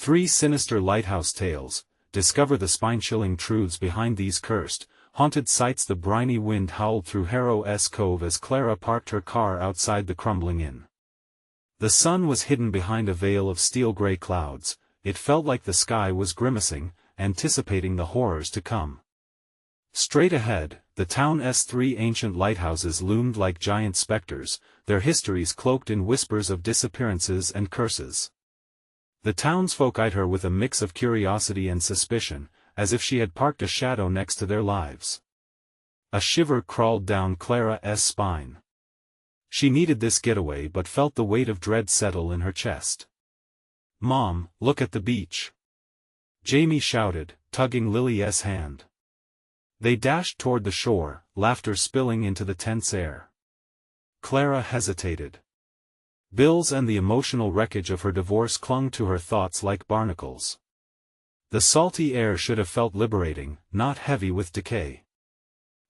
3 Sinister Lighthouse Tales. Discover the spine-chilling truths behind these cursed, haunted sites. The briny wind howled through Harrow's Cove as Clara parked her car outside the crumbling inn. The sun was hidden behind a veil of steel-gray clouds. It felt like the sky was grimacing, anticipating the horrors to come. Straight ahead, the town's 3 ancient lighthouses loomed like giant specters, their histories cloaked in whispers of disappearances and curses. The townsfolk eyed her with a mix of curiosity and suspicion, as if she had parked a shadow next to their lives. A shiver crawled down Clara's spine. She needed this getaway but felt the weight of dread settle in her chest. "Mom, look at the beach!" Jamie shouted, tugging Lily's hand. They dashed toward the shore, laughter spilling into the tense air. Clara hesitated. Bills and the emotional wreckage of her divorce clung to her thoughts like barnacles. The salty air should have felt liberating, not heavy with decay.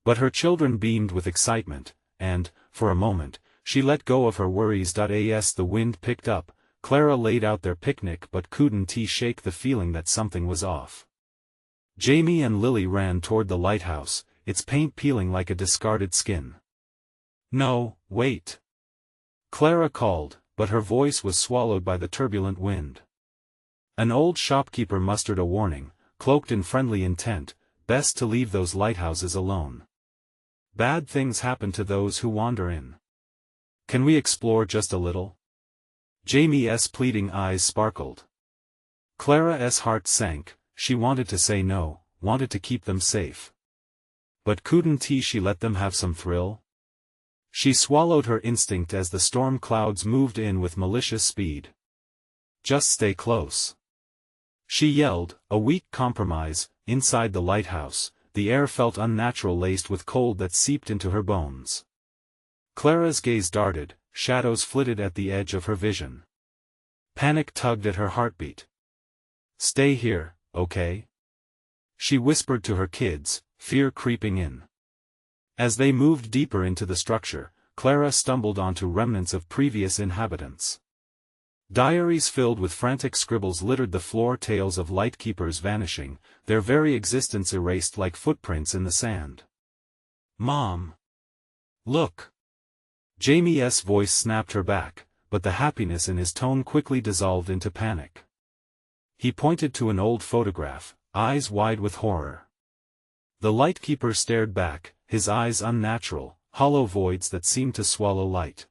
But her children beamed with excitement, and, for a moment, she let go of her worries. As the wind picked up, Clara laid out their picnic but couldn't shake the feeling that something was off. Jamie and Lily ran toward the lighthouse, its paint peeling like a discarded skin. "No, wait!" Clara called, but her voice was swallowed by the turbulent wind. An old shopkeeper mustered a warning, cloaked in friendly intent: best to leave those lighthouses alone. Bad things happen to those who wander in. "Can we explore just a little?" Jamie's pleading eyes sparkled. Clara's heart sank. She wanted to say no, wanted to keep them safe. But couldn't she let them have some thrill? She swallowed her instinct as the storm clouds moved in with malicious speed. "Just stay close," she yelled, a weak compromise. Inside the lighthouse, the air felt unnatural, laced with cold that seeped into her bones. Clara's gaze darted, shadows flitted at the edge of her vision. Panic tugged at her heartbeat. "Stay here, okay?" she whispered to her kids, fear creeping in. As they moved deeper into the structure, Clara stumbled onto remnants of previous inhabitants. Diaries filled with frantic scribbles littered the floor, tales of lightkeepers vanishing, their very existence erased like footprints in the sand. "Mom! Look!" Jamie's voice snapped her back, but the happiness in his tone quickly dissolved into panic. He pointed to an old photograph, eyes wide with horror. The lightkeeper stared back, his eyes unnatural, hollow voids that seemed to swallow light.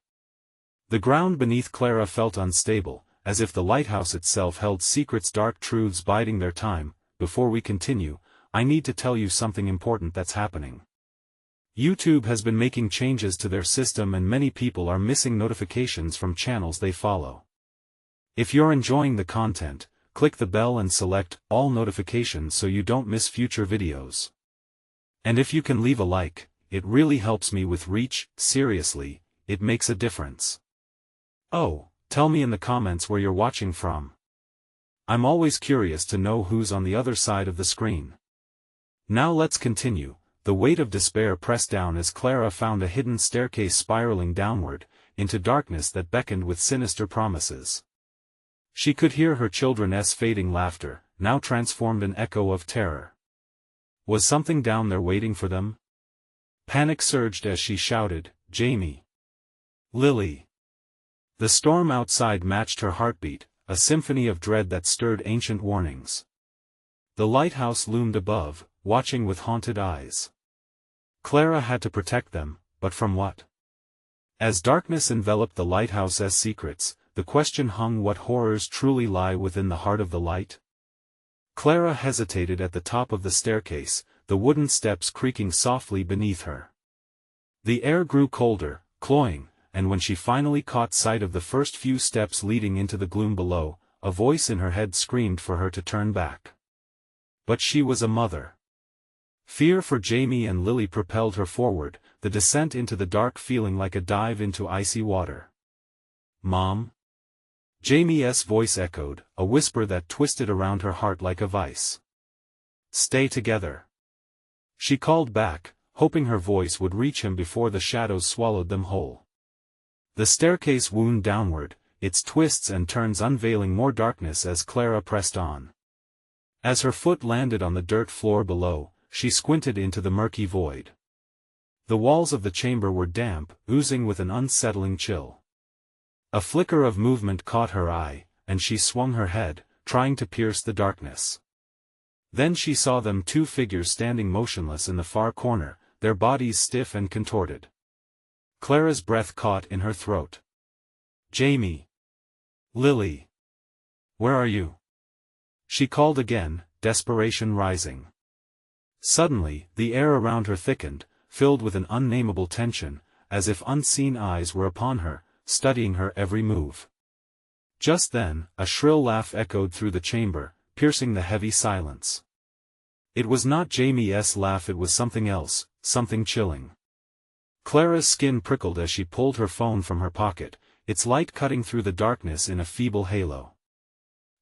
The ground beneath Clara felt unstable, as if the lighthouse itself held secrets, dark truths biding their time. "Before we continue, I need to tell you something important that's happening. YouTube has been making changes to their system and many people are missing notifications from channels they follow. If you're enjoying the content, click the bell and select all notifications so you don't miss future videos. And if you can leave a like, it really helps me with reach. Seriously, it makes a difference. Oh, tell me in the comments where you're watching from. I'm always curious to know who's on the other side of the screen. Now let's continue. The weight of despair pressed down as Clara found a hidden staircase spiraling downward, into darkness that beckoned with sinister promises. She could hear her children's fading laughter, now transformed an echo of terror. Was something down there waiting for them? Panic surged as she shouted, "Jamie! Lily!" The storm outside matched her heartbeat, a symphony of dread that stirred ancient warnings. The lighthouse loomed above, watching with haunted eyes. Clara had to protect them, but from what? As darkness enveloped the lighthouse's secrets, the question hung: what horrors truly lie within the heart of the light? Clara hesitated at the top of the staircase, the wooden steps creaking softly beneath her. The air grew colder, cloying, and when she finally caught sight of the first few steps leading into the gloom below, a voice in her head screamed for her to turn back. But she was a mother. Fear for Jamie and Lily propelled her forward, the descent into the dark feeling like a dive into icy water. "Mom?" Jamie's voice echoed, a whisper that twisted around her heart like a vice. "Stay together," she called back, hoping her voice would reach him before the shadows swallowed them whole. The staircase wound downward, its twists and turns unveiling more darkness as Clara pressed on. As her foot landed on the dirt floor below, she squinted into the murky void. The walls of the chamber were damp, oozing with an unsettling chill. A flicker of movement caught her eye, and she swung her head, trying to pierce the darkness. Then she saw them, two figures standing motionless in the far corner, their bodies stiff and contorted. Clara's breath caught in her throat. "Jamie! Lily! Where are you?" She called again, desperation rising. Suddenly, the air around her thickened, filled with an unnameable tension, as if unseen eyes were upon her, studying her every move. Just then, a shrill laugh echoed through the chamber, piercing the heavy silence. It was not Jamie's laugh, it was something else, something chilling. Clara's skin prickled as she pulled her phone from her pocket, its light cutting through the darkness in a feeble halo.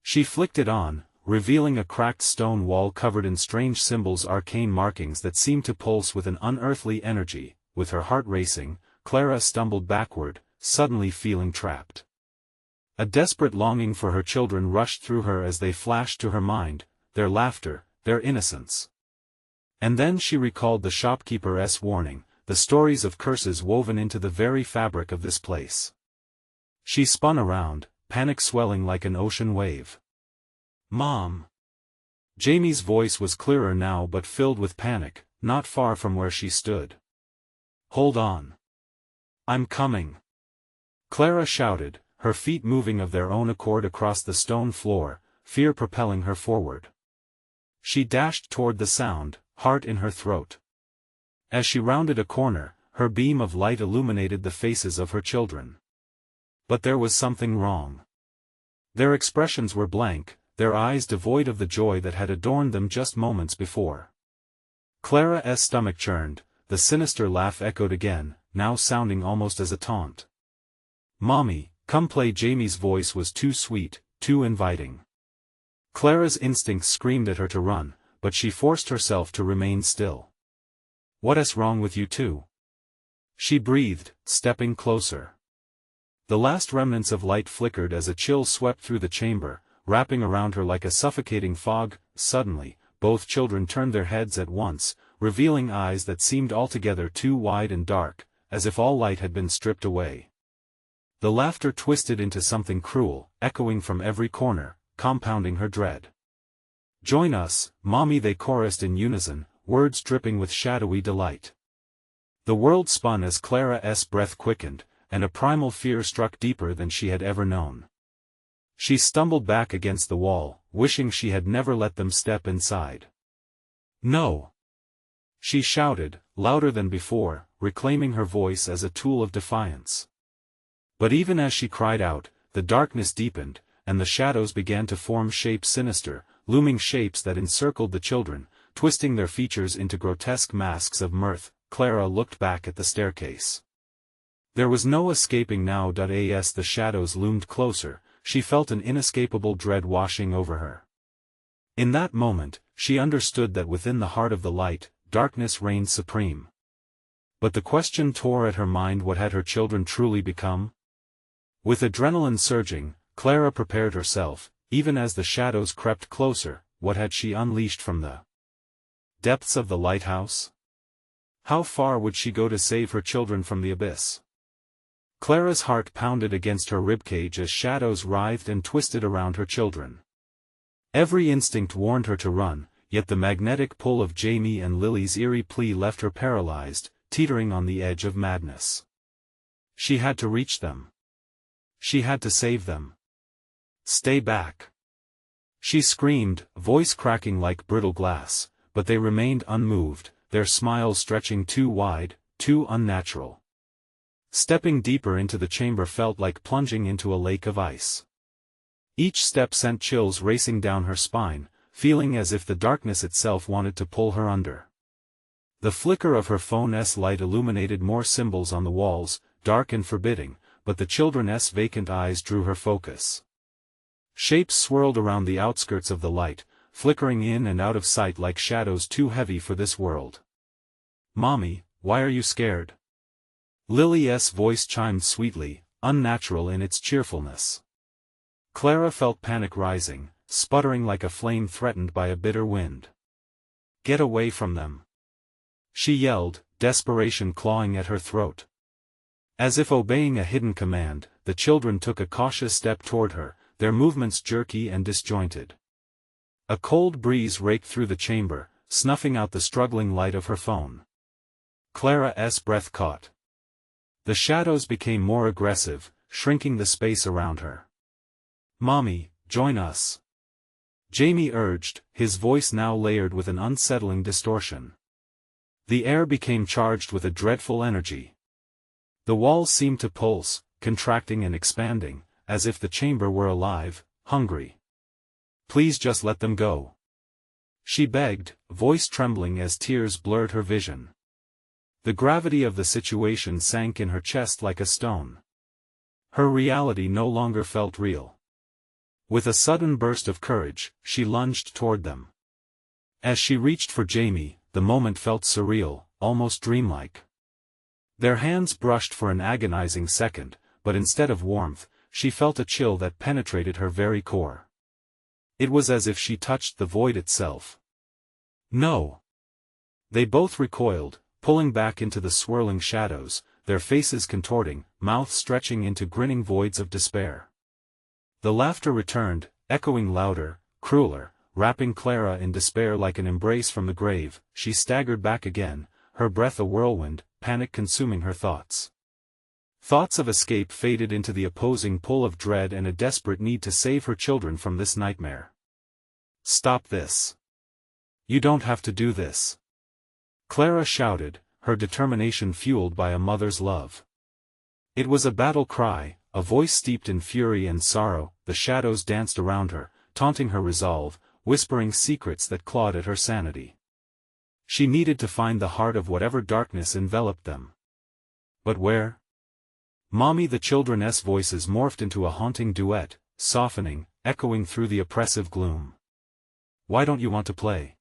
She flicked it on, revealing a cracked stone wall covered in strange symbols, arcane markings that seemed to pulse with an unearthly energy. With her heart racing, Clara stumbled backward, suddenly feeling trapped. A desperate longing for her children rushed through her as they flashed to her mind, their laughter, their innocence. And then she recalled the shopkeeper's warning, the stories of curses woven into the very fabric of this place. She spun around, panic swelling like an ocean wave. "Mom!" Jamie's voice was clearer now but filled with panic, not far from where she stood. "Hold on. I'm coming!" Clara shouted, her feet moving of their own accord across the stone floor, fear propelling her forward. She dashed toward the sound, heart in her throat. As she rounded a corner, her beam of light illuminated the faces of her children. But there was something wrong. Their expressions were blank, their eyes devoid of the joy that had adorned them just moments before. Clara's stomach churned, the sinister laugh echoed again, now sounding almost as a taunt. "Mommy, come play." Jamie's voice was too sweet, too inviting. Clara's instincts screamed at her to run, but she forced herself to remain still. "What's wrong with you two?" she breathed, stepping closer. The last remnants of light flickered as a chill swept through the chamber, wrapping around her like a suffocating fog. Suddenly, both children turned their heads at once, revealing eyes that seemed altogether too wide and dark, as if all light had been stripped away. The laughter twisted into something cruel, echoing from every corner, compounding her dread. "Join us, Mommy," they chorused in unison, words dripping with shadowy delight. The world spun as Clara's breath quickened, and a primal fear struck deeper than she had ever known. She stumbled back against the wall, wishing she had never let them step inside. "No!" she shouted, louder than before, reclaiming her voice as a tool of defiance. But even as she cried out, the darkness deepened, and the shadows began to form shapes, sinister, looming shapes that encircled the children, twisting their features into grotesque masks of mirth. Clara looked back at the staircase. There was no escaping now. As the shadows loomed closer, she felt an inescapable dread washing over her. In that moment, she understood that within the heart of the light, darkness reigned supreme. But the question tore at her mind: what had her children truly become? With adrenaline surging, Clara prepared herself, even as the shadows crept closer. What had she unleashed from the depths of the lighthouse? How far would she go to save her children from the abyss? Clara's heart pounded against her ribcage as shadows writhed and twisted around her children. Every instinct warned her to run, yet the magnetic pull of Jamie and Lily's eerie plea left her paralyzed, teetering on the edge of madness. She had to reach them. She had to save them. "Stay back!" she screamed, voice cracking like brittle glass, but they remained unmoved, their smiles stretching too wide, too unnatural. Stepping deeper into the chamber felt like plunging into a lake of ice. Each step sent chills racing down her spine, feeling as if the darkness itself wanted to pull her under. The flicker of her phone's light illuminated more symbols on the walls, dark and forbidding, but the children's vacant eyes drew her focus. Shapes swirled around the outskirts of the light, flickering in and out of sight like shadows too heavy for this world. "Mommy, why are you scared?" Lily's voice chimed sweetly, unnatural in its cheerfulness. Clara felt panic rising, sputtering like a flame threatened by a bitter wind. "Get away from them!" she yelled, desperation clawing at her throat. As if obeying a hidden command, the children took a cautious step toward her, their movements jerky and disjointed. A cold breeze raked through the chamber, snuffing out the struggling light of her phone. Clara's breath caught. The shadows became more aggressive, shrinking the space around her. "Mommy, join us," Jamie urged, his voice now layered with an unsettling distortion. The air became charged with a dreadful energy. The walls seemed to pulse, contracting and expanding, as if the chamber were alive, hungry. "Please just let them go," she begged, voice trembling as tears blurred her vision. The gravity of the situation sank in her chest like a stone. Her reality no longer felt real. With a sudden burst of courage, she lunged toward them. As she reached for Jamie, the moment felt surreal, almost dreamlike. Their hands brushed for an agonizing second, but instead of warmth, she felt a chill that penetrated her very core. It was as if she touched the void itself. "No!" They both recoiled, pulling back into the swirling shadows, their faces contorting, mouths stretching into grinning voids of despair. The laughter returned, echoing louder, crueler, wrapping Clara in despair like an embrace from the grave. She staggered back again, her breath a whirlwind, panic consuming her thoughts. Thoughts of escape faded into the opposing pull of dread and a desperate need to save her children from this nightmare. "Stop this! You don't have to do this!" Clara shouted, her determination fueled by a mother's love. It was a battle cry, a voice steeped in fury and sorrow. The shadows danced around her, taunting her resolve, whispering secrets that clawed at her sanity. She needed to find the heart of whatever darkness enveloped them. But where? "Mommy!" The children's voices morphed into a haunting duet, softening, echoing through the oppressive gloom. "Why don't you want to play?"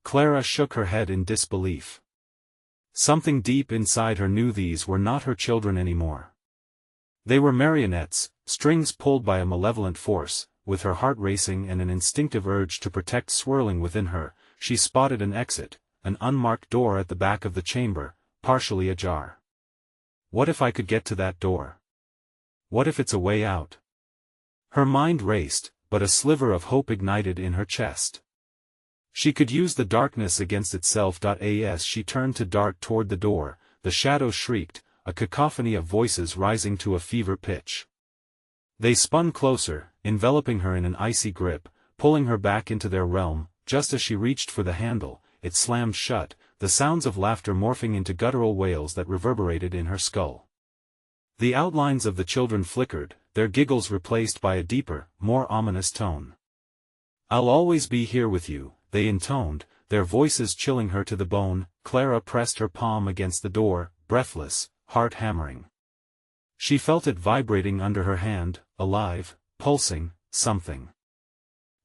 Clara shook her head in disbelief. Something deep inside her knew these were not her children anymore. They were marionettes, strings pulled by a malevolent force. With her heart racing and an instinctive urge to protect swirling within her, she spotted an exit, an unmarked door at the back of the chamber, partially ajar. "What if I could get to that door? What if it's a way out?" Her mind raced, but a sliver of hope ignited in her chest. She could use the darkness against itself. As she turned to dart toward the door, the shadows shrieked, a cacophony of voices rising to a fever pitch. They spun closer, enveloping her in an icy grip, pulling her back into their realm. Just as she reached for the handle, it slammed shut, the sounds of laughter morphing into guttural wails that reverberated in her skull. The outlines of the children flickered, their giggles replaced by a deeper, more ominous tone. "I'll always be here with you," they intoned, their voices chilling her to the bone. Clara pressed her palm against the door, breathless, heart hammering. She felt it vibrating under her hand, alive, pulsing, something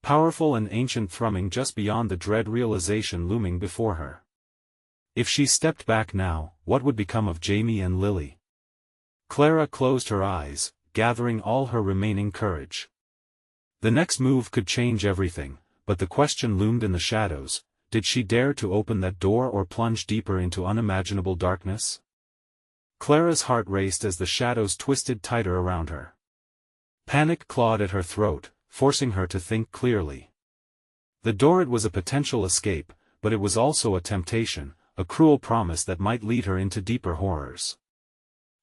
powerful and ancient thrumming just beyond the dread realization looming before her. If she stepped back now, what would become of Jamie and Lily? Clara closed her eyes, gathering all her remaining courage. The next move could change everything, but the question loomed in the shadows: did she dare to open that door or plunge deeper into unimaginable darkness? Clara's heart raced as the shadows twisted tighter around her. Panic clawed at her throat, forcing her to think clearly. The door, it was a potential escape, but it was also a temptation, a cruel promise that might lead her into deeper horrors.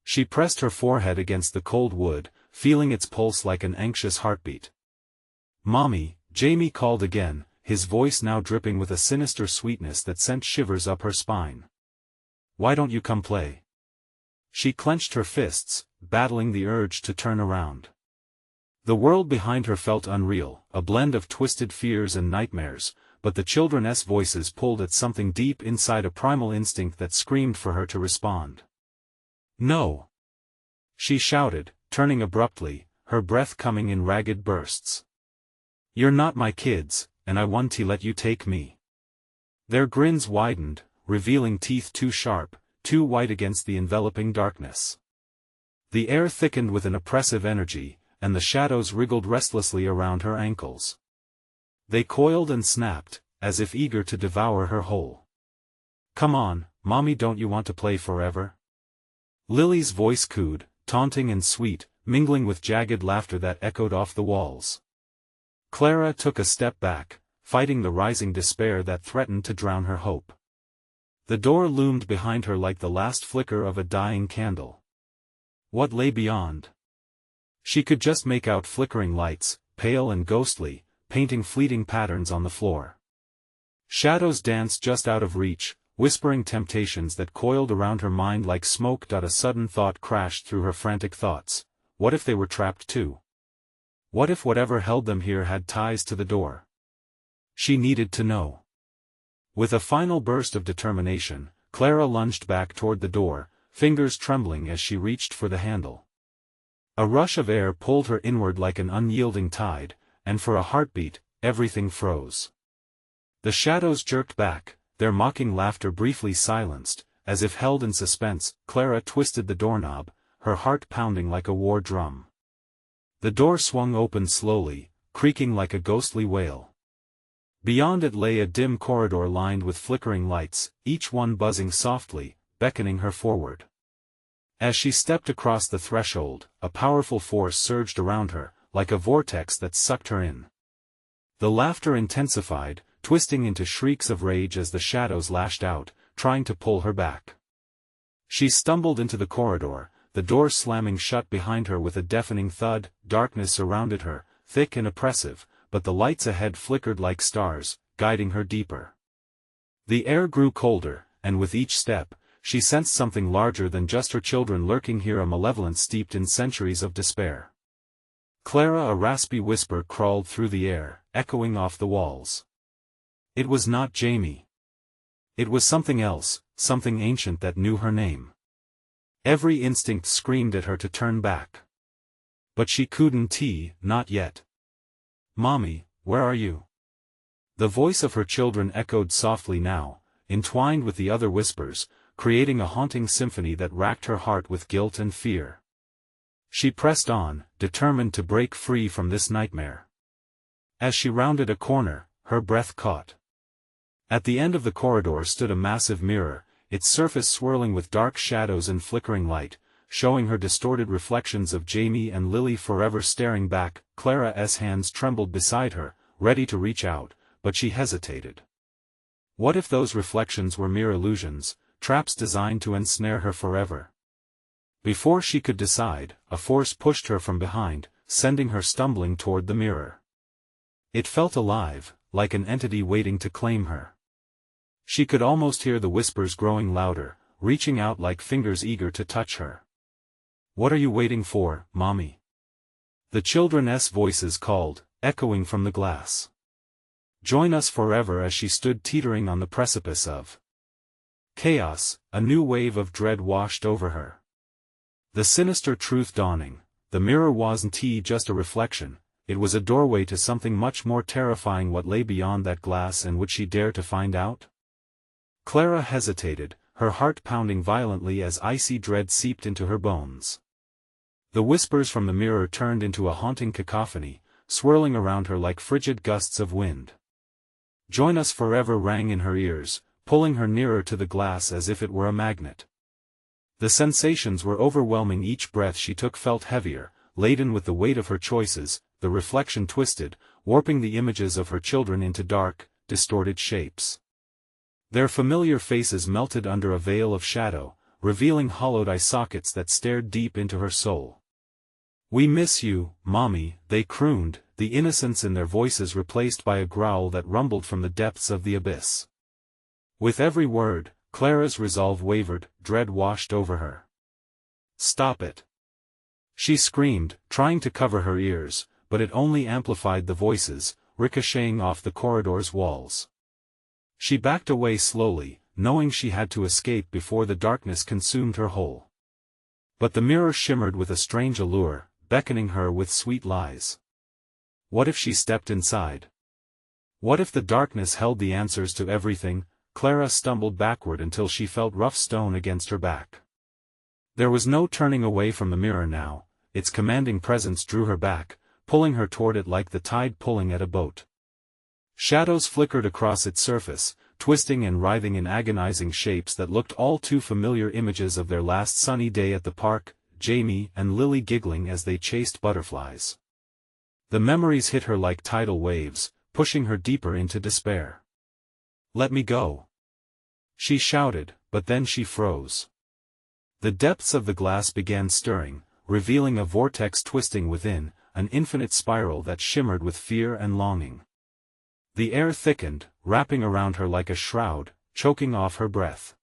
She pressed her forehead against the cold wood, feeling its pulse like an anxious heartbeat. "Mommy," Jamie called again, his voice now dripping with a sinister sweetness that sent shivers up her spine. "Why don't you come play?" She clenched her fists, battling the urge to turn around. The world behind her felt unreal, a blend of twisted fears and nightmares, but the children's voices pulled at something deep inside, a primal instinct that screamed for her to respond. "No!" she shouted, turning abruptly, her breath coming in ragged bursts. "You're not my kids, and I want to let you take me." Their grins widened, revealing teeth too sharp, too white against the enveloping darkness. The air thickened with an oppressive energy, and the shadows wriggled restlessly around her ankles. They coiled and snapped, as if eager to devour her whole. "Come on, Mommy, don't you want to play forever?" Lily's voice cooed, taunting and sweet, mingling with jagged laughter that echoed off the walls. Clara took a step back, fighting the rising despair that threatened to drown her hope. The door loomed behind her like the last flicker of a dying candle. What lay beyond? She could just make out flickering lights, pale and ghostly, painting fleeting patterns on the floor. Shadows danced just out of reach, whispering temptations that coiled around her mind like smoke. A sudden thought crashed through her frantic thoughts. What if they were trapped too? What if whatever held them here had ties to the door? She needed to know. With a final burst of determination, Clara lunged back toward the door, fingers trembling as she reached for the handle. A rush of air pulled her inward like an unyielding tide, and for a heartbeat, everything froze. The shadows jerked back, their mocking laughter briefly silenced. As if held in suspense, Clara twisted the doorknob, her heart pounding like a war drum. The door swung open slowly, creaking like a ghostly wail. Beyond it lay a dim corridor lined with flickering lights, each one buzzing softly, beckoning her forward. As she stepped across the threshold, a powerful force surged around her, like a vortex that sucked her in. The laughter intensified, twisting into shrieks of rage as the shadows lashed out, trying to pull her back. She stumbled into the corridor, the door slamming shut behind her with a deafening thud. Darkness surrounded her, thick and oppressive, but the lights ahead flickered like stars, guiding her deeper. The air grew colder, and with each step, she sensed something larger than just her children lurking here, a malevolence steeped in centuries of despair. "Clara," a raspy whisper crawled through the air, echoing off the walls. It was not Jamie. It was something else, something ancient that knew her name. Every instinct screamed at her to turn back. But she couldn't, not yet. "Mommy, where are you?" The voice of her children echoed softly now, entwined with the other whispers, creating a haunting symphony that racked her heart with guilt and fear. She pressed on, determined to break free from this nightmare. As she rounded a corner, her breath caught. At the end of the corridor stood a massive mirror, its surface swirling with dark shadows and flickering light, showing her distorted reflections of Jamie and Lily forever staring back. Clara's hands trembled beside her, ready to reach out, but she hesitated. What if those reflections were mere illusions, traps designed to ensnare her forever? Before she could decide, a force pushed her from behind, sending her stumbling toward the mirror. It felt alive, like an entity waiting to claim her. She could almost hear the whispers growing louder, reaching out like fingers eager to touch her. "What are you waiting for, Mommy?" The children's voices called, echoing from the glass. "Join us forever." As she stood teetering on the precipice of chaos, a new wave of dread washed over her. The sinister truth dawning: the mirror wasn't just a reflection, it was a doorway to something much more terrifying. What lay beyond that glass, and would she dare to find out? Clara hesitated, her heart pounding violently as icy dread seeped into her bones. The whispers from the mirror turned into a haunting cacophony, swirling around her like frigid gusts of wind. "Join us forever" rang in her ears, pulling her nearer to the glass as if it were a magnet. The sensations were overwhelming. Each breath she took felt heavier, laden with the weight of her choices. The reflection twisted, warping the images of her children into dark, distorted shapes. Their familiar faces melted under a veil of shadow, revealing hollowed eye sockets that stared deep into her soul. "We miss you, Mommy," they crooned, the innocence in their voices replaced by a growl that rumbled from the depths of the abyss. With every word, Clara's resolve wavered, dread washed over her. "Stop it!" she screamed, trying to cover her ears, but it only amplified the voices, ricocheting off the corridor's walls. She backed away slowly, knowing she had to escape before the darkness consumed her whole. But the mirror shimmered with a strange allure, beckoning her with sweet lies. What if she stepped inside? What if the darkness held the answers to everything? Clara stumbled backward until she felt rough stone against her back. There was no turning away from the mirror now, its commanding presence drew her back, pulling her toward it like the tide pulling at a boat. Shadows flickered across its surface, twisting and writhing in agonizing shapes that looked all too familiar, images of their last sunny day at the park, Jamie and Lily giggling as they chased butterflies. The memories hit her like tidal waves, pushing her deeper into despair. "Let me go!" she shouted, but then she froze. The depths of the glass began stirring, revealing a vortex twisting within, an infinite spiral that shimmered with fear and longing. The air thickened, wrapping around her like a shroud, choking off her breath.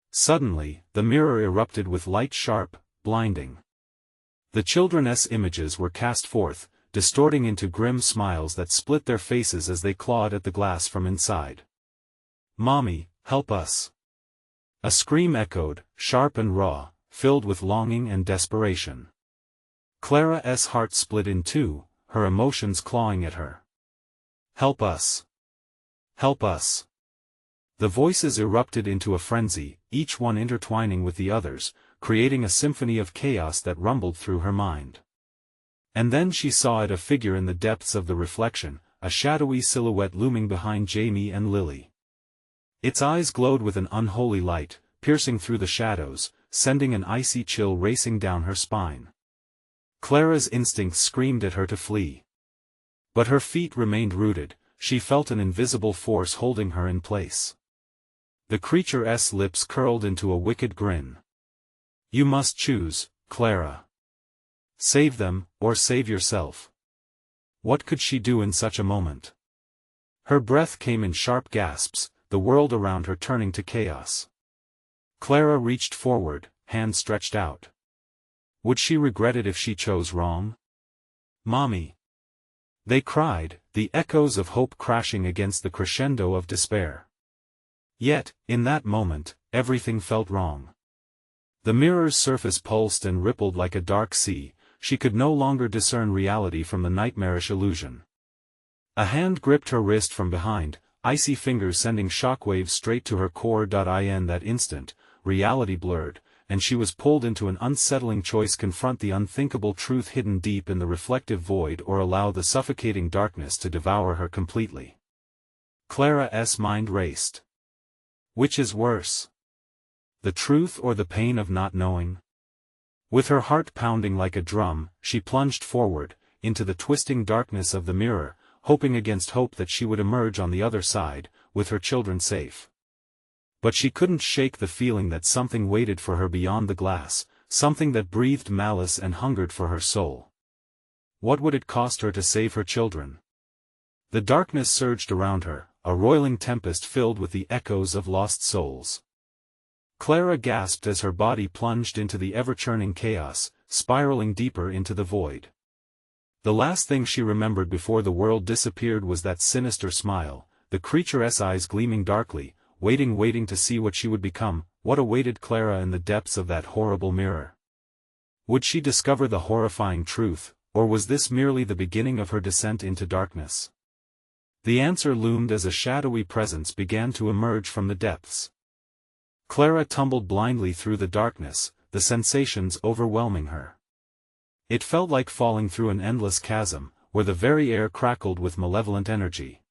Suddenly, the mirror erupted with light, sharp, blinding. The children's images were cast forth, distorting into grim smiles that split their faces as they clawed at the glass from inside. "Mommy, help us!" A scream echoed, sharp and raw, filled with longing and desperation. Clara's heart split in two, her emotions clawing at her. "Help us! Help us!" The voices erupted into a frenzy, each one intertwining with the others, creating a symphony of chaos that rumbled through her mind. And then she saw it, a figure in the depths of the reflection, a shadowy silhouette looming behind Jamie and Lily. Its eyes glowed with an unholy light, piercing through the shadows, sending an icy chill racing down her spine. Clara's instincts screamed at her to flee. But her feet remained rooted, she felt an invisible force holding her in place. The creature's lips curled into a wicked grin. "You must choose, Clara. Save them, or save yourself." What could she do in such a moment? Her breath came in sharp gasps, the world around her turning to chaos. Clara reached forward, hand stretched out. Would she regret it if she chose wrong? "Mommy!" they cried, the echoes of hope crashing against the crescendo of despair. Yet, in that moment, everything felt wrong. The mirror's surface pulsed and rippled like a dark sea, she could no longer discern reality from the nightmarish illusion. A hand gripped her wrist from behind, icy fingers sending shockwaves straight to her core. In that instant, reality blurred, and she was pulled into an unsettling choice: confront the unthinkable truth hidden deep in the reflective void, or allow the suffocating darkness to devour her completely. Clara's mind raced. Which is worse? The truth or the pain of not knowing? With her heart pounding like a drum, she plunged forward, into the twisting darkness of the mirror, hoping against hope that she would emerge on the other side, with her children safe. But she couldn't shake the feeling that something waited for her beyond the glass, something that breathed malice and hungered for her soul. What would it cost her to save her children? The darkness surged around her, a roiling tempest filled with the echoes of lost souls. Clara gasped as her body plunged into the ever-churning chaos, spiraling deeper into the void. The last thing she remembered before the world disappeared was that sinister smile, the creature's eyes gleaming darkly, waiting to see what she would become. What awaited Clara in the depths of that horrible mirror? Would she discover the horrifying truth, or was this merely the beginning of her descent into darkness? The answer loomed as a shadowy presence began to emerge from the depths. Clara tumbled blindly through the darkness, the sensations overwhelming her. It felt like falling through an endless chasm, where the very air crackled with malevolent energy.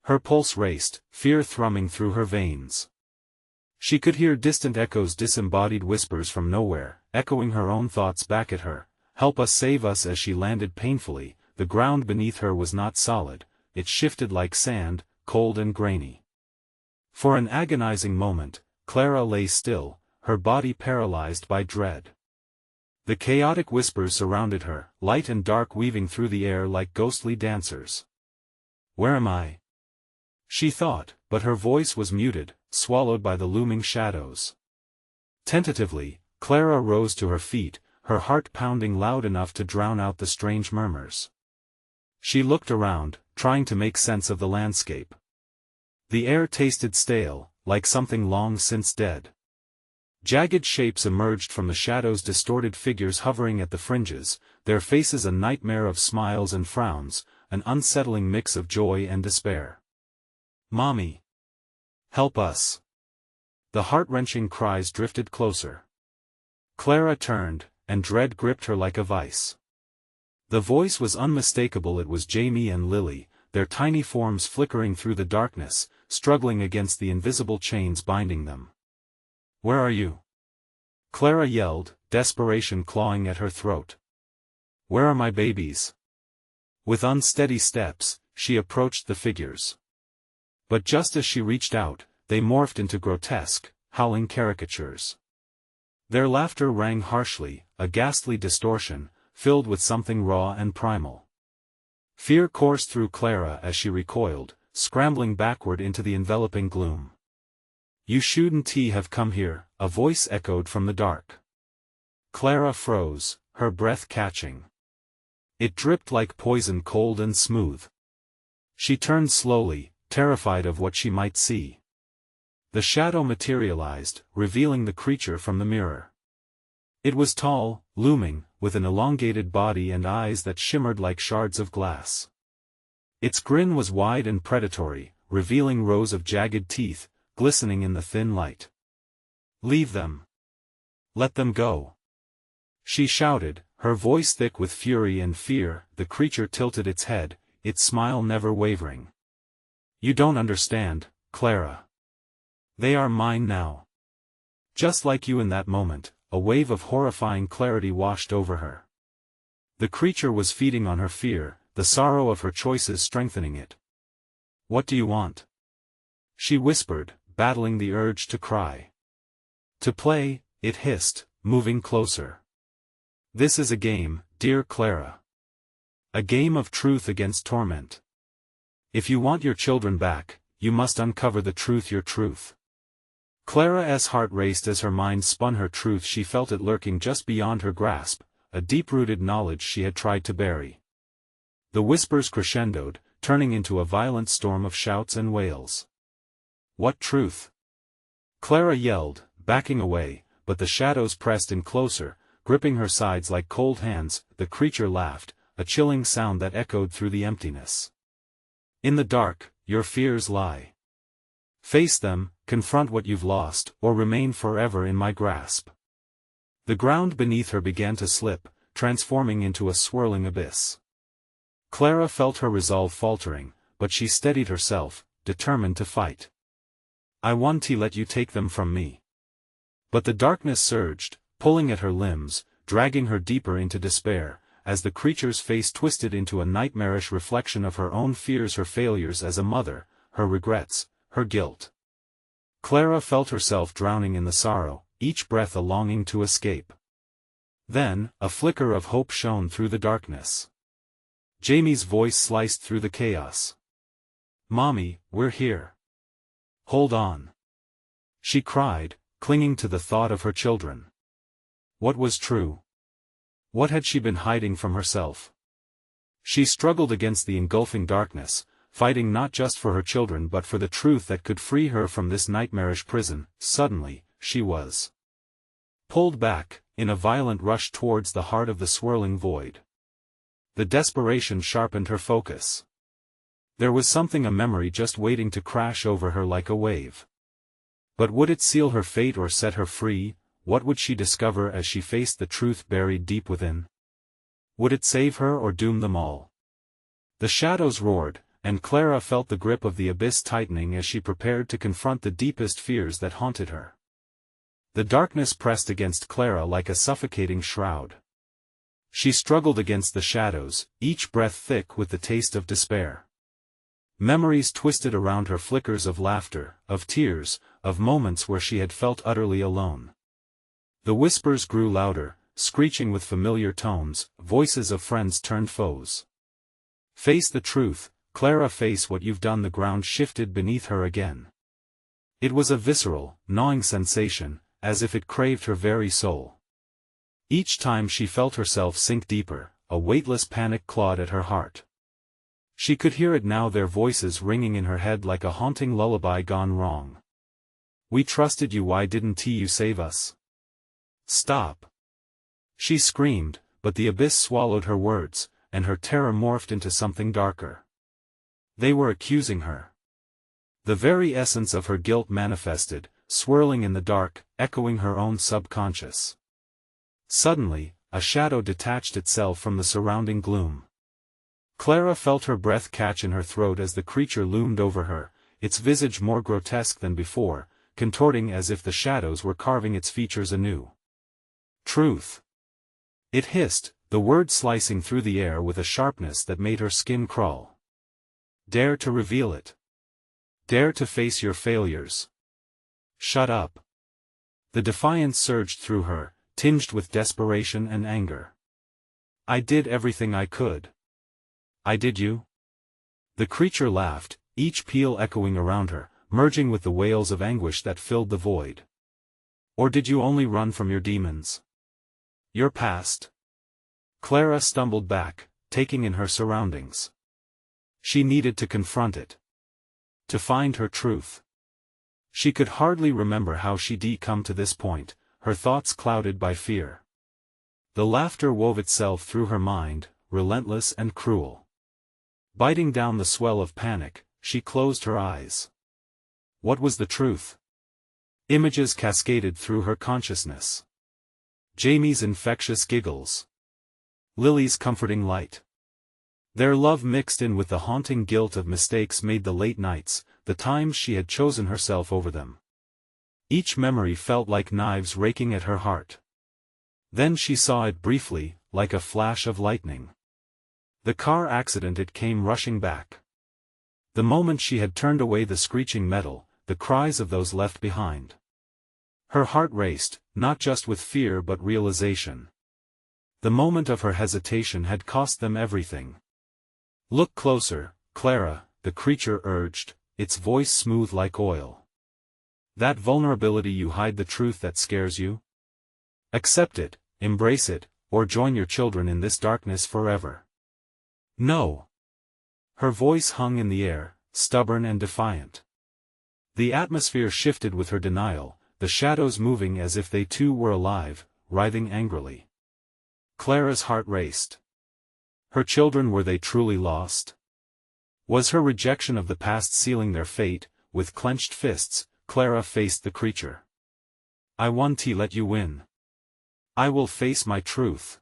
Her pulse raced, fear thrumming through her veins. She could hear distant echoes, disembodied whispers from nowhere, echoing her own thoughts back at her. "Help us, save us!" As she landed painfully, the ground beneath her was not solid, it shifted like sand, cold and grainy. For an agonizing moment, Clara lay still, her body paralyzed by dread. The chaotic whispers surrounded her, light and dark weaving through the air like ghostly dancers. "Where am I?" she thought, but her voice was muted, swallowed by the looming shadows. Tentatively, Clara rose to her feet, her heart pounding loud enough to drown out the strange murmurs. She looked around, trying to make sense of the landscape. The air tasted stale, like something long since dead. Jagged shapes emerged from the shadows, distorted figures hovering at the fringes, their faces a nightmare of smiles and frowns, an unsettling mix of joy and despair. "Mommy! Help us!" The heart-wrenching cries drifted closer. Clara turned, and dread gripped her like a vice. The voice was unmistakable. It was Jamie and Lily, their tiny forms flickering through the darkness, struggling against the invisible chains binding them. "Where are you?" Clara yelled, desperation clawing at her throat. "Where are my babies?" With unsteady steps, she approached the figures. But just as she reached out, they morphed into grotesque, howling caricatures. Their laughter rang harshly, a ghastly distortion, filled with something raw and primal. Fear coursed through Clara as she recoiled, scrambling backward into the enveloping gloom. "You shouldn't have come here," a voice echoed from the dark. Clara froze, her breath catching. It dripped like poison, cold and smooth. She turned slowly, terrified of what she might see. The shadow materialized, revealing the creature from the mirror. It was tall, looming, with an elongated body and eyes that shimmered like shards of glass. Its grin was wide and predatory, revealing rows of jagged teeth, glistening in the thin light. "Leave them. Let them go," she shouted, her voice thick with fury and fear. The creature tilted its head, its smile never wavering. "You don't understand, Clara. They are mine now." Just like you in that moment, a wave of horrifying clarity washed over her. The creature was feeding on her fear, the sorrow of her choices strengthening it. "What do you want?" she whispered, battling the urge to cry. "To play," it hissed, moving closer. "This is a game, dear Clara. A game of truth against torment. If you want your children back, you must uncover the truth, your truth." Clara's heart raced as her mind spun her truth. She felt it lurking just beyond her grasp, a deep-rooted knowledge she had tried to bury. The whispers crescendoed, turning into a violent storm of shouts and wails. "What truth?" Clara yelled, backing away, but the shadows pressed in closer, gripping her sides like cold hands. The creature laughed, a chilling sound that echoed through the emptiness. "In the dark, your fears lie. Face them, confront what you've lost, or remain forever in my grasp." The ground beneath her began to slip, transforming into a swirling abyss. Clara felt her resolve faltering, but she steadied herself, determined to fight. "I won't let you take them from me." But the darkness surged, pulling at her limbs, dragging her deeper into despair, as the creature's face twisted into a nightmarish reflection of her own fears, her failures as a mother, her regrets, her guilt. Clara felt herself drowning in the sorrow, each breath a longing to escape. Then, a flicker of hope shone through the darkness. Jamie's voice sliced through the chaos. "Mommy, we're here. Hold on," she cried, clinging to the thought of her children. What was true? What had she been hiding from herself? She struggled against the engulfing darkness, fighting not just for her children but for the truth that could free her from this nightmarish prison. Suddenly, she was pulled back, in a violent rush towards the heart of the swirling void. The desperation sharpened her focus. There was something, a memory just waiting to crash over her like a wave. But would it seal her fate or set her free? What would she discover as she faced the truth buried deep within? Would it save her or doom them all? The shadows roared, and Clara felt the grip of the abyss tightening as she prepared to confront the deepest fears that haunted her. The darkness pressed against Clara like a suffocating shroud. She struggled against the shadows, each breath thick with the taste of despair. Memories twisted around her, flickers of laughter, of tears, of moments where she had felt utterly alone. The whispers grew louder, screeching with familiar tones, voices of friends turned foes. "Face the truth, Clara, face what you've done." The ground shifted beneath her again. It was a visceral, gnawing sensation, as if it craved her very soul. Each time she felt herself sink deeper, a weightless panic clawed at her heart. She could hear it now, their voices ringing in her head like a haunting lullaby gone wrong. "We trusted you, why didn't you save us? Stop!" She screamed, but the abyss swallowed her words, and her terror morphed into something darker. They were accusing her. The very essence of her guilt manifested, swirling in the dark, echoing her own subconscious. Suddenly, a shadow detached itself from the surrounding gloom. Clara felt her breath catch in her throat as the creature loomed over her, its visage more grotesque than before, contorting as if the shadows were carving its features anew. Truth. It hissed, the word slicing through the air with a sharpness that made her skin crawl. Dare to reveal it. Dare to face your failures. Shut up. The defiance surged through her, tinged with desperation and anger. I did everything I could. I did you? The creature laughed, each peal echoing around her, merging with the wails of anguish that filled the void. Or did you only run from your demons? Your past? Clara stumbled back, taking in her surroundings. She needed to confront it. To find her truth. She could hardly remember how she'd come to this point, her thoughts clouded by fear. The laughter wove itself through her mind, relentless and cruel. Biting down the swell of panic, she closed her eyes. What was the truth? Images cascaded through her consciousness. Jamie's infectious giggles. Lily's comforting light. Their love mixed in with the haunting guilt of mistakes made, the late nights, the times she had chosen herself over them. Each memory felt like knives raking at her heart. Then she saw it briefly, like a flash of lightning. The car accident. It came rushing back. The moment she had turned away, the screeching metal, the cries of those left behind. Her heart raced, not just with fear but realization. The moment of her hesitation had cost them everything. Look closer, Clara, the creature urged, its voice smooth like oil. That vulnerability you hide, the truth that scares you? Accept it, embrace it, or join your children in this darkness forever. No. Her voice hung in the air, stubborn and defiant. The atmosphere shifted with her denial, the shadows moving as if they too were alive, writhing angrily. Clara's heart raced. Her children, were they truly lost? Was her rejection of the past sealing their fate? With clenched fists, Clara faced the creature. I won't let you win. I will face my truth.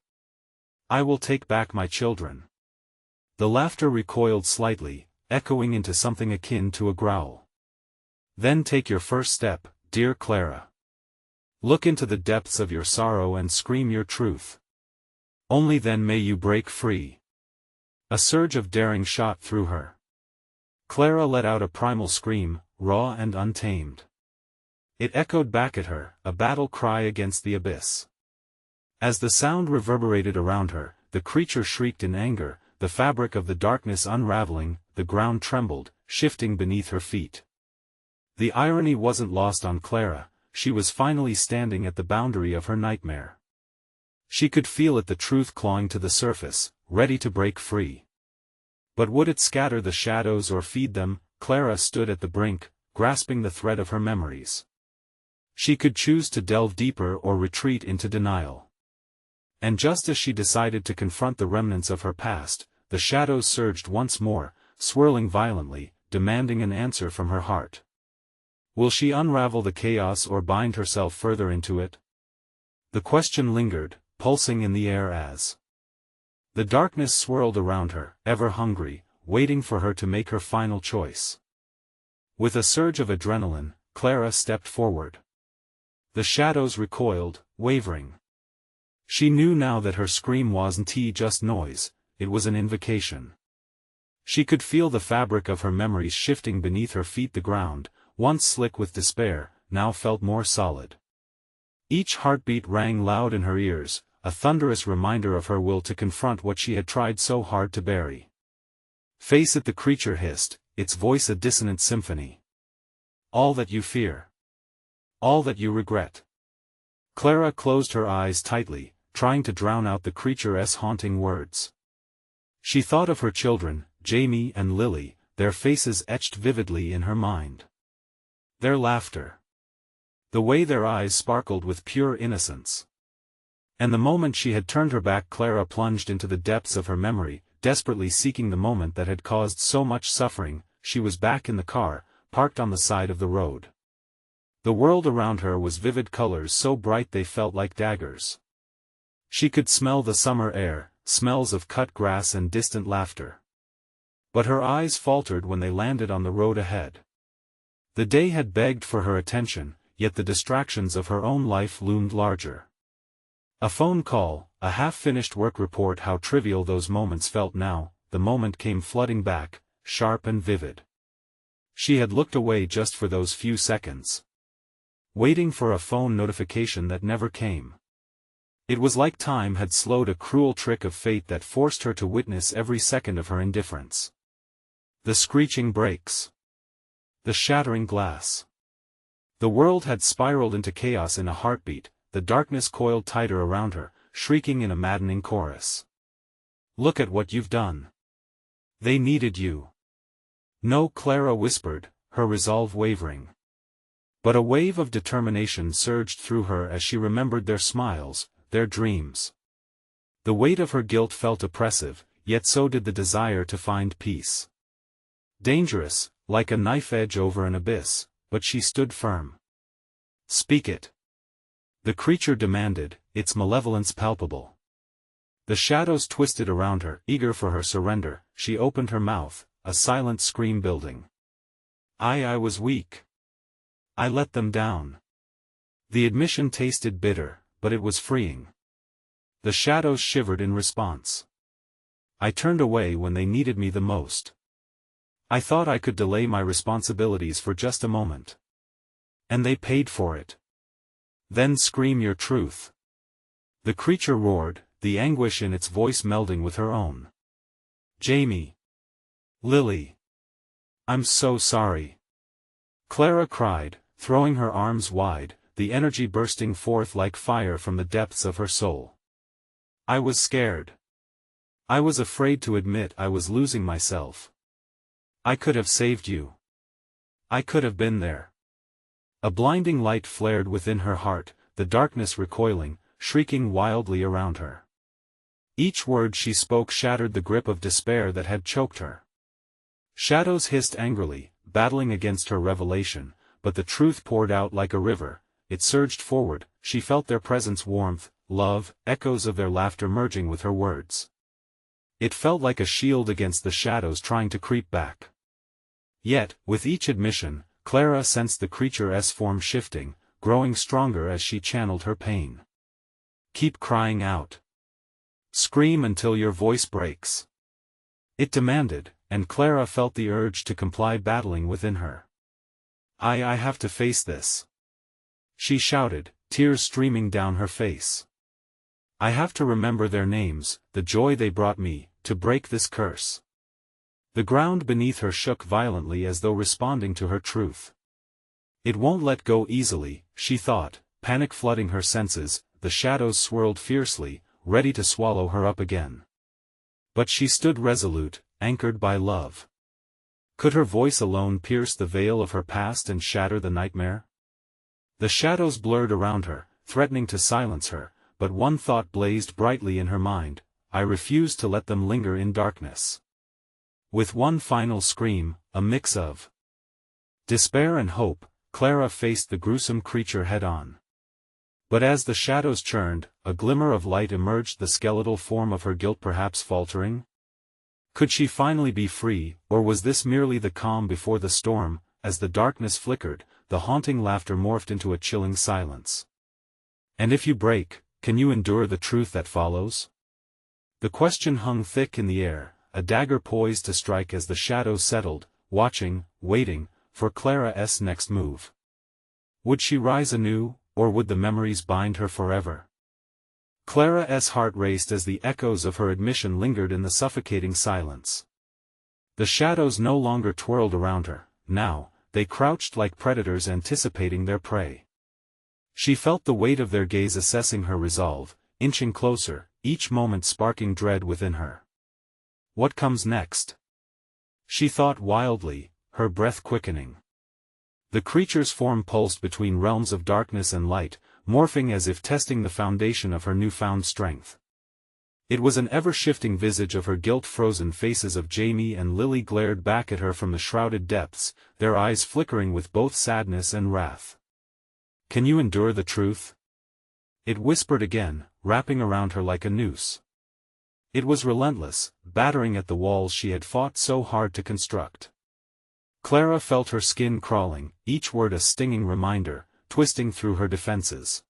I will take back my children. The laughter recoiled slightly, echoing into something akin to a growl. Then take your first step, dear Clara. Look into the depths of your sorrow and scream your truth. Only then may you break free. A surge of daring shot through her. Clara let out a primal scream, raw and untamed. It echoed back at her, a battle cry against the abyss. As the sound reverberated around her, the creature shrieked in anger, the fabric of the darkness unraveling, the ground trembled, shifting beneath her feet. The irony wasn't lost on Clara, she was finally standing at the boundary of her nightmare. She could feel it, the truth clawing to the surface, ready to break free. But would it scatter the shadows or feed them? Clara stood at the brink, grasping the thread of her memories. She could choose to delve deeper or retreat into denial. And just as she decided to confront the remnants of her past, the shadows surged once more, swirling violently, demanding an answer from her heart. Will she unravel the chaos or bind herself further into it? The question lingered, pulsing in the air as the darkness swirled around her, ever hungry, waiting for her to make her final choice. With a surge of adrenaline, Clara stepped forward. The shadows recoiled, wavering. She knew now that her scream wasn't just noise, it was an invocation. She could feel the fabric of her memories shifting beneath her feet. The ground, once slick with despair, now felt more solid. Each heartbeat rang loud in her ears, a thunderous reminder of her will to confront what she had tried so hard to bury. Face it, the creature hissed, its voice a dissonant symphony. All that you fear. All that you regret. Clara closed her eyes tightly, trying to drown out the creature's haunting words. She thought of her children, Jamie and Lily, their faces etched vividly in her mind. Their laughter. The way their eyes sparkled with pure innocence. And the moment she had turned her back, Clara plunged into the depths of her memory, desperately seeking the moment that had caused so much suffering. She was back in the car, parked on the side of the road. The world around her was vivid colors so bright they felt like daggers. She could smell the summer air, smells of cut grass and distant laughter. But her eyes faltered when they landed on the road ahead. The day had begged for her attention, yet the distractions of her own life loomed larger. A phone call, a half-finished work report. How trivial those moments felt now. The moment came flooding back, sharp and vivid. She had looked away just for those few seconds, waiting for a phone notification that never came. It was like time had slowed, a cruel trick of fate that forced her to witness every second of her indifference. The screeching brakes. The shattering glass. The world had spiraled into chaos in a heartbeat, the darkness coiled tighter around her, shrieking in a maddening chorus. "Look at what you've done. They needed you." "No," Clara whispered, her resolve wavering. But a wave of determination surged through her as she remembered their smiles, their dreams. The weight of her guilt felt oppressive, yet so did the desire to find peace. Dangerous, like a knife edge over an abyss, but she stood firm. "Speak it," the creature demanded, its malevolence palpable. The shadows twisted around her, eager for her surrender. She opened her mouth, a silent scream building. I was weak. I let them down." The admission tasted bitter, but it was freeing. The shadows shivered in response. "I turned away when they needed me the most. I thought I could delay my responsibilities for just a moment. And they paid for it." "Then scream your truth." The creature roared, the anguish in its voice melding with her own. "Jamie. Lily. I'm so sorry." Clara cried, throwing her arms wide, the energy bursting forth like fire from the depths of her soul. "I was scared. I was afraid to admit I was losing myself. I could have saved you. I could have been there." A blinding light flared within her heart, the darkness recoiling, shrieking wildly around her. Each word she spoke shattered the grip of despair that had choked her. Shadows hissed angrily, battling against her revelation, but the truth poured out like a river. It surged forward. She felt their presence, warmth, love, echoes of their laughter merging with her words. It felt like a shield against the shadows trying to creep back. Yet, with each admission, Clara sensed the creature's form shifting, growing stronger as she channeled her pain. "Keep crying out. Scream until your voice breaks," it demanded, and Clara felt the urge to comply battling within her. I have to face this," she shouted, tears streaming down her face. "I have to remember their names, the joy they brought me, to break this curse." The ground beneath her shook violently as though responding to her truth. "It won't let go easily," she thought, panic flooding her senses. The shadows swirled fiercely, ready to swallow her up again. But she stood resolute, anchored by love. Could her voice alone pierce the veil of her past and shatter the nightmare? The shadows blurred around her, threatening to silence her, but one thought blazed brightly in her mind: I refuse to let them linger in darkness. With one final scream, a mix of despair and hope, Clara faced the gruesome creature head-on. But as the shadows churned, a glimmer of light emerged, the skeletal form of her guilt perhaps faltering. Could she finally be free, or was this merely the calm before the storm? As the darkness flickered, the haunting laughter morphed into a chilling silence. "And if you break, can you endure the truth that follows?" The question hung thick in the air, a dagger poised to strike as the shadows settled, watching, waiting, for Clara's next move. Would she rise anew, or would the memories bind her forever? Clara's heart raced as the echoes of her admission lingered in the suffocating silence. The shadows no longer twirled around her, now, they crouched like predators anticipating their prey. She felt the weight of their gaze assessing her resolve, inching closer, each moment sparking dread within her. What comes next? She thought wildly, her breath quickening. The creature's form pulsed between realms of darkness and light, morphing as if testing the foundation of her newfound strength. It was an ever-shifting visage of her guilt-frozen. Faces of Jamie and Lily glared back at her from the shrouded depths, their eyes flickering with both sadness and wrath. "Can you endure the truth?" it whispered again, wrapping around her like a noose. It was relentless, battering at the walls she had fought so hard to construct. Clara felt her skin crawling, each word a stinging reminder, twisting through her defenses.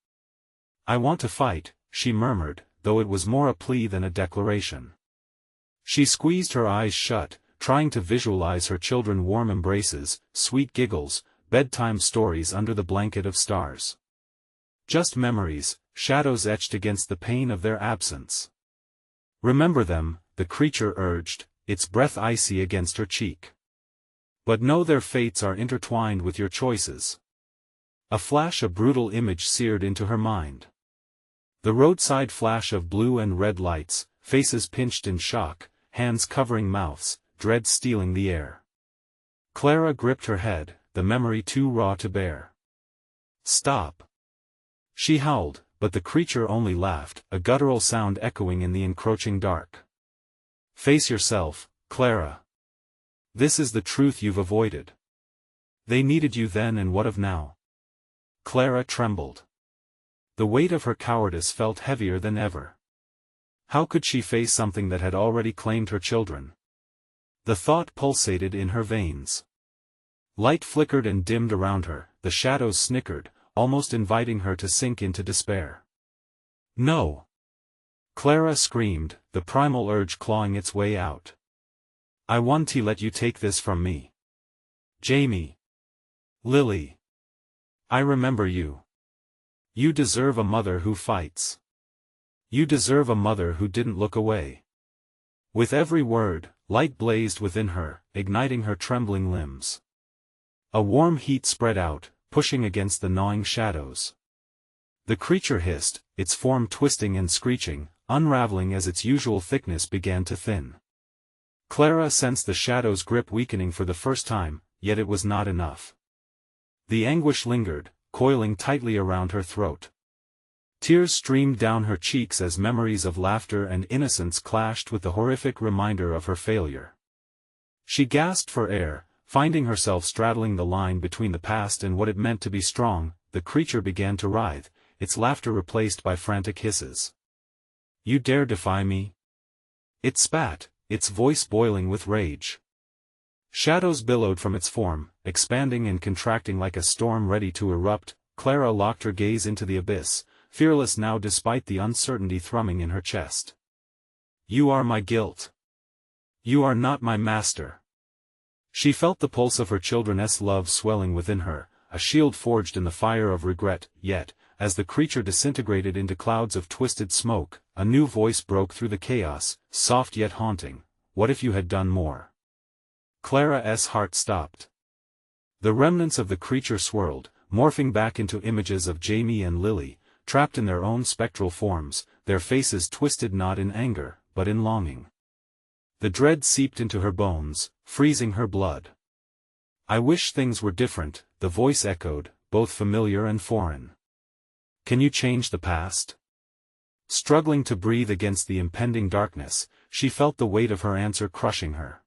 "I want to fight," she murmured, though it was more a plea than a declaration. She squeezed her eyes shut, trying to visualize her children warm embraces, sweet giggles, bedtime stories under the blanket of stars. Just memories, shadows etched against the pain of their absence. "Remember them," the creature urged, its breath icy against her cheek. "But know their fates are intertwined with your choices." A brutal image seared into her mind. The roadside flash of blue and red lights, faces pinched in shock, hands covering mouths, dread stealing the air. Clara gripped her head, the memory too raw to bear. "Stop!" she howled, but the creature only laughed, a guttural sound echoing in the encroaching dark. "Face yourself, Clara. This is the truth you've avoided. They needed you then, and what of now?" Clara trembled. The weight of her cowardice felt heavier than ever. How could she face something that had already claimed her children? The thought pulsated in her veins. Light flickered and dimmed around her, the shadows snickered, almost inviting her to sink into despair. "No!" Clara screamed, the primal urge clawing its way out. "I won't let you take this from me. Jamie. Lily. I remember you. You deserve a mother who fights. You deserve a mother who didn't look away." With every word, light blazed within her, igniting her trembling limbs. A warm heat spread out, pushing against the gnawing shadows. The creature hissed, its form twisting and screeching, unraveling as its usual thickness began to thin. Clara sensed the shadow's grip weakening for the first time, yet it was not enough. The anguish lingered, coiling tightly around her throat. Tears streamed down her cheeks as memories of laughter and innocence clashed with the horrific reminder of her failure. She gasped for air, finding herself straddling the line between the past and what it meant to be strong. The creature began to writhe, its laughter replaced by frantic hisses. "You dare defy me?" It spat, its voice boiling with rage. Shadows billowed from its form, expanding and contracting like a storm ready to erupt. Clara locked her gaze into the abyss, fearless now despite the uncertainty thrumming in her chest. "You are my guilt. You are not my master." She felt the pulse of her children's love swelling within her, a shield forged in the fire of regret, yet, as the creature disintegrated into clouds of twisted smoke, a new voice broke through the chaos, soft yet haunting. "What if you had done more?" Clara's heart stopped. The remnants of the creature swirled, morphing back into images of Jamie and Lily, trapped in their own spectral forms, their faces twisted not in anger, but in longing. The dread seeped into her bones, freezing her blood. "I wish things were different," the voice echoed, both familiar and foreign. "Can you change the past?" Struggling to breathe against the impending darkness, she felt the weight of her answer crushing her.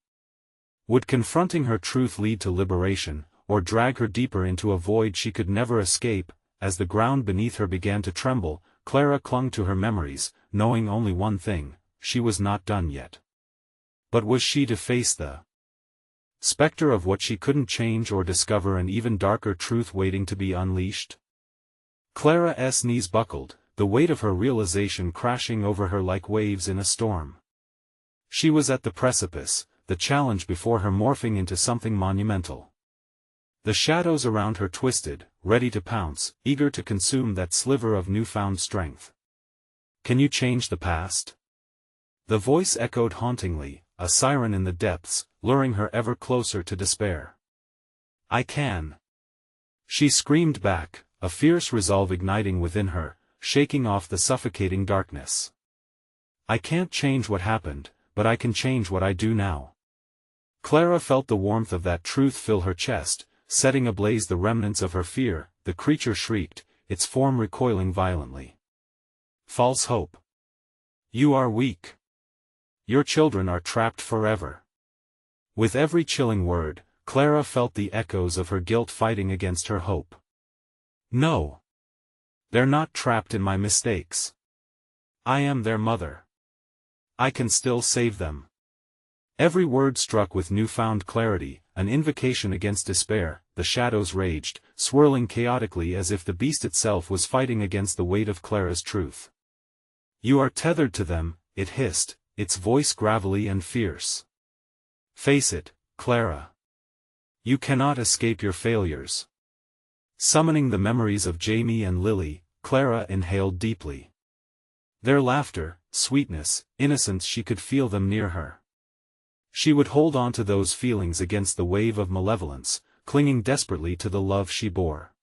Would confronting her truth lead to liberation, or drag her deeper into a void she could never escape? As the ground beneath her began to tremble, Clara clung to her memories, knowing only one thing: she was not done yet. But was she to face the specter of what she couldn't change, or discover an even darker truth waiting to be unleashed? Clara's knees buckled, the weight of her realization crashing over her like waves in a storm. She was at the precipice, the challenge before her morphing into something monumental. The shadows around her twisted, ready to pounce, eager to consume that sliver of newfound strength. "Can you change the past?" The voice echoed hauntingly, a siren in the depths, luring her ever closer to despair. "I can!" She screamed back, a fierce resolve igniting within her, shaking off the suffocating darkness. "I can't change what happened, but I can change what I do now." Clara felt the warmth of that truth fill her chest, setting ablaze the remnants of her fear. The creature shrieked, its form recoiling violently. "False hope! You are weak. Your children are trapped forever." With every chilling word, Clara felt the echoes of her guilt fighting against her hope. "No. They're not trapped in my mistakes. I am their mother. I can still save them. Every word struck with newfound clarity, an invocation against despair. The shadows raged, swirling chaotically as if the beast itself was fighting against the weight of Clara's truth. You are tethered to them, it hissed, its voice gravelly and fierce. Face it, Clara. You cannot escape your failures. Summoning the memories of Jamie and Lily, Clara inhaled deeply. Their laughter, sweetness, innocence, she could feel them near her. She would hold on to those feelings against the wave of malevolence, clinging desperately to the love she bore.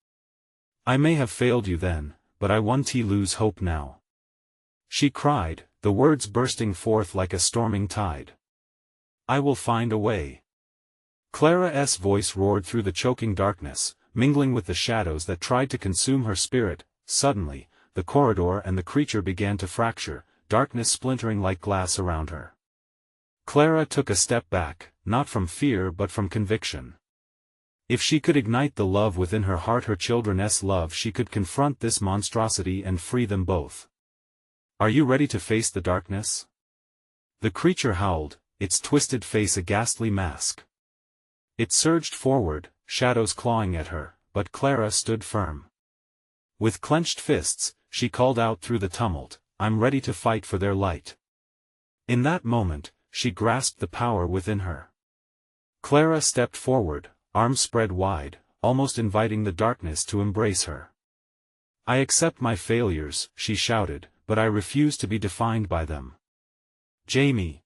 I may have failed you then, but I won't lose hope now. She cried, the words bursting forth like a storming tide. I will find a way. Clara's voice roared through the choking darkness, mingling with the shadows that tried to consume her spirit. Suddenly, the corridor and the creature began to fracture, darkness splintering like glass around her. Clara took a step back, not from fear but from conviction. If she could ignite the love within her heart, her children's love, she could confront this monstrosity and free them both. Are you ready to face the darkness? The creature howled, its twisted face a ghastly mask. It surged forward, shadows clawing at her, but Clara stood firm. With clenched fists, she called out through the tumult, I'm ready to fight for their light. In that moment, she grasped the power within her. Clara stepped forward, arms spread wide, almost inviting the darkness to embrace her. I accept my failures, she shouted, but I refuse to be defined by them. Jamie.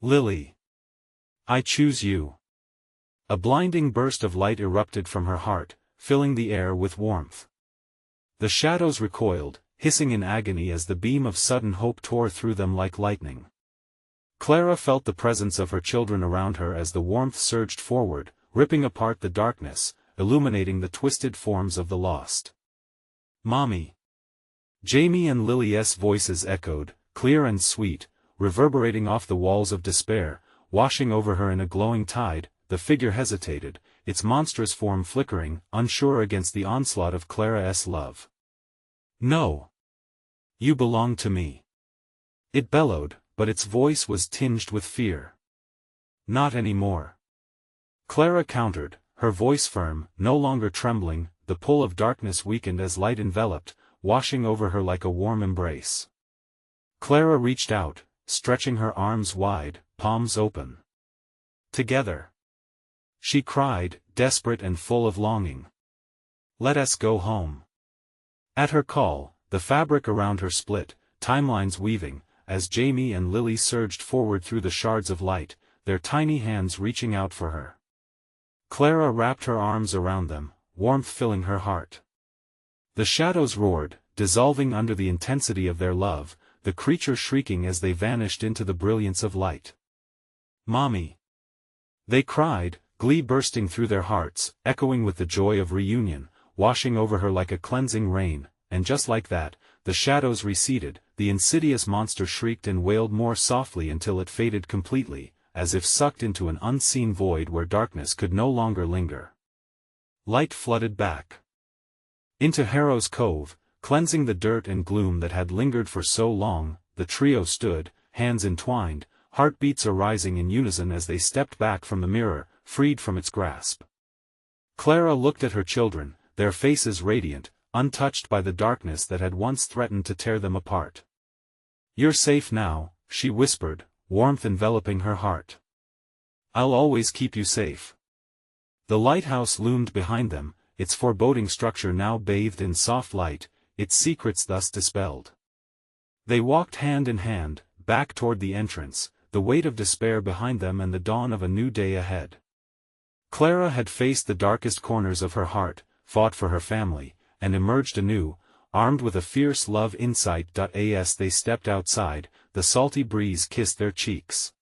Lily. I choose you. A blinding burst of light erupted from her heart, filling the air with warmth. The shadows recoiled, hissing in agony as the beam of sudden hope tore through them like lightning. Clara felt the presence of her children around her as the warmth surged forward, ripping apart the darkness, illuminating the twisted forms of the lost. Mommy. Jamie and Lily's voices echoed, clear and sweet, reverberating off the walls of despair, washing over her in a glowing tide. The figure hesitated, its monstrous form flickering, unsure against the onslaught of Clara's love. No. You belong to me. It bellowed, but its voice was tinged with fear. Not anymore. Clara countered, her voice firm, no longer trembling. The pull of darkness weakened as light enveloped, washing over her like a warm embrace. Clara reached out, stretching her arms wide, palms open. Together. She cried, desperate and full of longing. Let us go home. At her call, the fabric around her split, timelines weaving, as Jamie and Lily surged forward through the shards of light, their tiny hands reaching out for her. Clara wrapped her arms around them, warmth filling her heart. The shadows roared, dissolving under the intensity of their love, the creature shrieking as they vanished into the brilliance of light. Mommy! They cried, glee bursting through their hearts, echoing with the joy of reunion, washing over her like a cleansing rain, and just like that, the shadows receded, the insidious monster shrieked and wailed more softly until it faded completely, as if sucked into an unseen void where darkness could no longer linger. Light flooded back into Harrow's Cove, cleansing the dirt and gloom that had lingered for so long. The trio stood, hands entwined, heartbeats arising in unison as they stepped back from the mirror, freed from its grasp. Clara looked at her children, their faces radiant, untouched by the darkness that had once threatened to tear them apart. You're safe now, she whispered, warmth enveloping her heart. I'll always keep you safe. The lighthouse loomed behind them, its foreboding structure now bathed in soft light, its secrets thus dispelled. They walked hand in hand, back toward the entrance, the weight of despair behind them and the dawn of a new day ahead. Clara had faced the darkest corners of her heart, fought for her family, and emerged anew, armed with a fierce love insight. As they stepped outside, the salty breeze kissed their cheeks.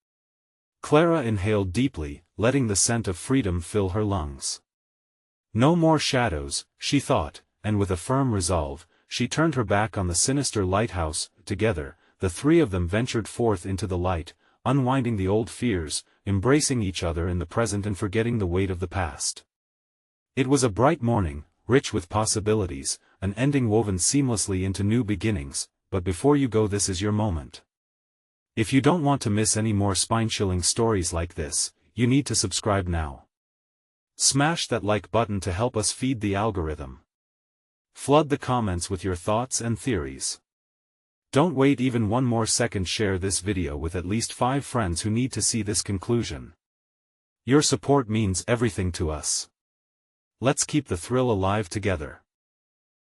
Clara inhaled deeply, letting the scent of freedom fill her lungs. No more shadows, she thought, and with a firm resolve, she turned her back on the sinister lighthouse. Together, the three of them ventured forth into the light, unwinding the old fears, embracing each other in the present and forgetting the weight of the past. It was a bright morning, rich with possibilities, an ending woven seamlessly into new beginnings. but before you go, this is your moment. If you don't want to miss any more spine-chilling stories like this, you need to subscribe now. Smash that like button to help us feed the algorithm. Flood the comments with your thoughts and theories. Don't wait even one more second. Share this video with at least 5 friends who need to see this conclusion. Your support means everything to us. Let's keep the thrill alive together.